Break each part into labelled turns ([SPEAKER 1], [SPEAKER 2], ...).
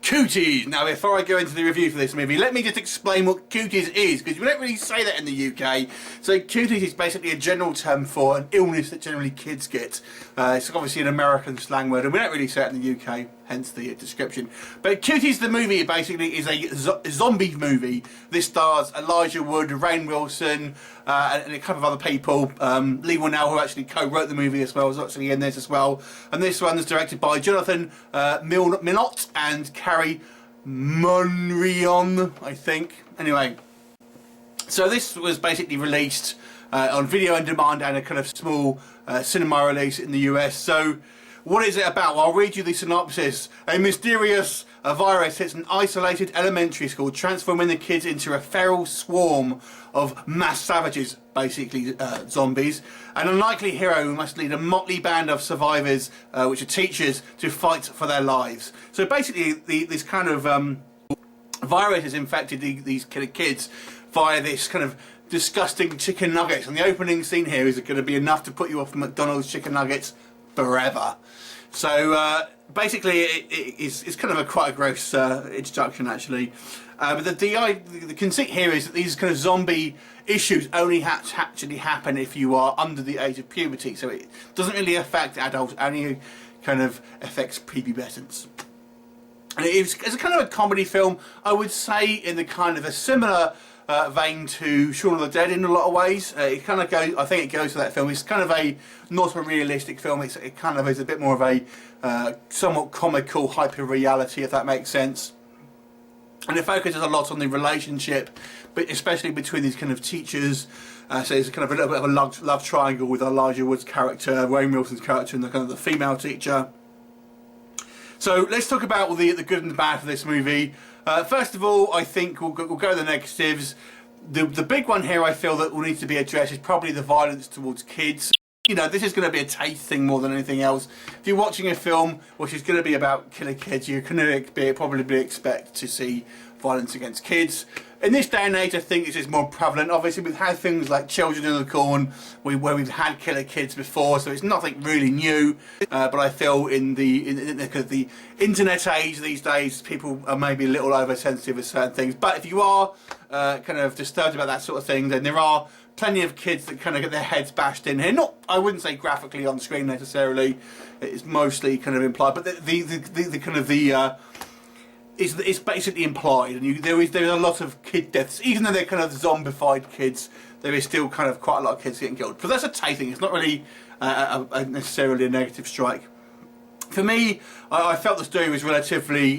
[SPEAKER 1] Cooties! Now, before I go into the review for this movie, let me just explain what Cooties is, because we don't really say that in the UK. So Cooties is basically a general term for an illness that generally kids get. It's obviously an American slang word, and we don't really say it in the UK, hence the description. But Cooties, the movie, basically is a zombie movie. This stars Elijah Wood, Rainn Wilson, and a couple of other people. Lee Winnell, who actually co-wrote the movie as well, is actually in this as well. And this one is directed by Jonathan Minot and Carrie Monrion, I think. Anyway, so this was basically released on video on demand and a kind of small cinema release in the US. So what is it about? Well, I'll read you the synopsis. A mysterious virus hits an isolated elementary school, transforming the kids into a feral swarm of mass savages, basically zombies. An unlikely hero must lead a motley band of survivors, which are teachers, to fight for their lives. So basically, this kind of virus has infected these kids via this kind of disgusting chicken nuggets. And the opening scene here is going to be enough to put you off McDonald's chicken nuggets forever. So basically, it's kind of quite a gross introduction, actually. But the conceit here is that these kind of zombie issues only actually happen if you are under the age of puberty. So it doesn't really affect adults, only kind of affects prepubescents. And it's a kind of a comedy film, I would say, in the kind of a similar vein to Shaun of the Dead in a lot of ways. It kind of goes, I think it goes to that film. It's kind of not a realistic film. It kind of is a bit more of a somewhat comical hyper-reality, if that makes sense. And it focuses a lot on the relationship, but especially between these kind of teachers. So it's kind of a little bit of a love triangle with Elijah Wood's character, Rainn Wilson's character, and the kind of the female teacher. So let's talk about the good and the bad for this movie. First of all, I think we'll go to the negatives. The big one here I feel that will need to be addressed is probably the violence towards kids. You know, this is going to be a taste thing more than anything else. If you're watching a film which is going to be about killing kids, you're going to probably expect to see violence against kids. In this day and age, I think this is more prevalent. Obviously, we've had things like Children of the Corn, where we've had killer kids before, so it's nothing really new. But I feel in the internet age these days, people are maybe a little oversensitive with certain things. But if you are kind of disturbed about that sort of thing, then there are plenty of kids that kind of get their heads bashed in here. Not, I wouldn't say graphically on screen necessarily. It's mostly kind of implied, but the kind of it's basically implied, and there's a lot of kid deaths, even though they're kind of zombified kids. There is still kind of quite a lot of kids getting killed. But that's a taste thing. It's not really necessarily a negative strike. For me, I felt the story was relatively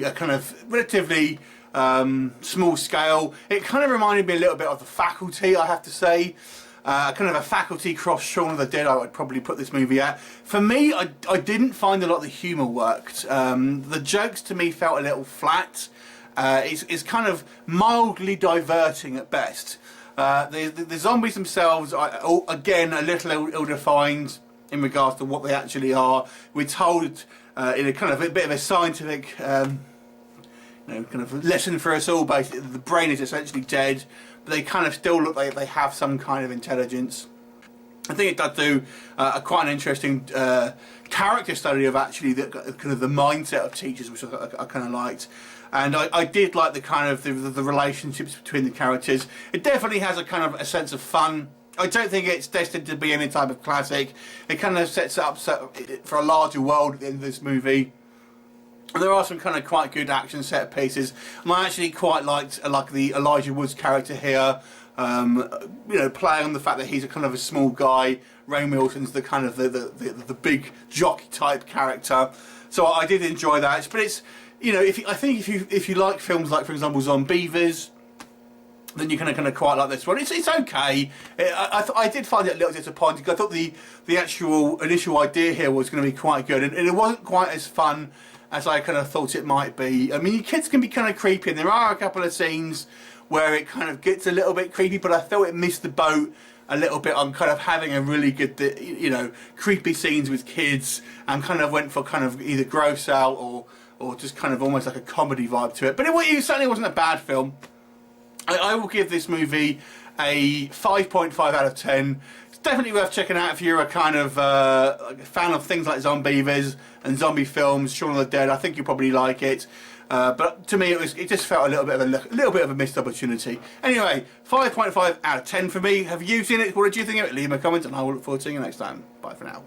[SPEAKER 1] small scale. It kind of reminded me a little bit of The Faculty, I have to say. Kind of a Faculty cross Shaun of the Dead, I would probably put this movie at. For me, I didn't find a lot of the humour worked. The jokes to me felt a little flat. It's kind of mildly diverting at best. The zombies themselves are, again, a little ill-defined in regards to what they actually are. We're told in a kind of a bit of a scientific kind of lesson for us all, basically, the brain is essentially dead, but they kind of still look like they have some kind of intelligence. I think it does do quite an interesting character study of actually the kind of the mindset of teachers, which I kind of liked. And I did like the kind of the relationships between the characters. It definitely has a kind of a sense of fun. I don't think it's destined to be any type of classic. It kind of sets it up for a larger world at the end of this movie. There are some kind of quite good action set pieces, and I actually quite liked the Elijah Wood's character here. Playing on the fact that he's a kind of a small guy. Rainn Wilson's the kind of the big jockey type character. So I did enjoy that. But it's if you like films like, for example, Zombievers, then you kind of quite like this one. It's okay. I did find it a little disappointing. I thought the actual initial idea here was going to be quite good, and it wasn't quite as fun as I kind of thought it might be. I mean, kids can be kind of creepy, and there are a couple of scenes where it kind of gets a little bit creepy, but I felt it missed the boat a little bit on kind of having a really good, creepy scenes with kids, and kind of went for kind of either gross out or just kind of almost like a comedy vibe to it. But it certainly wasn't a bad film. I will give this movie a 5.5 out of 10. It's definitely worth checking out if you're a kind of fan of things like Zombievers and zombie films, Shaun of the Dead. I think you'll probably like it. but to me it just felt a little bit of a missed opportunity. Anyway, 5.5 out of 10 for me. Have you seen it? What did you think of it? Leave me a comment and I will look forward to seeing you next time. Bye for now.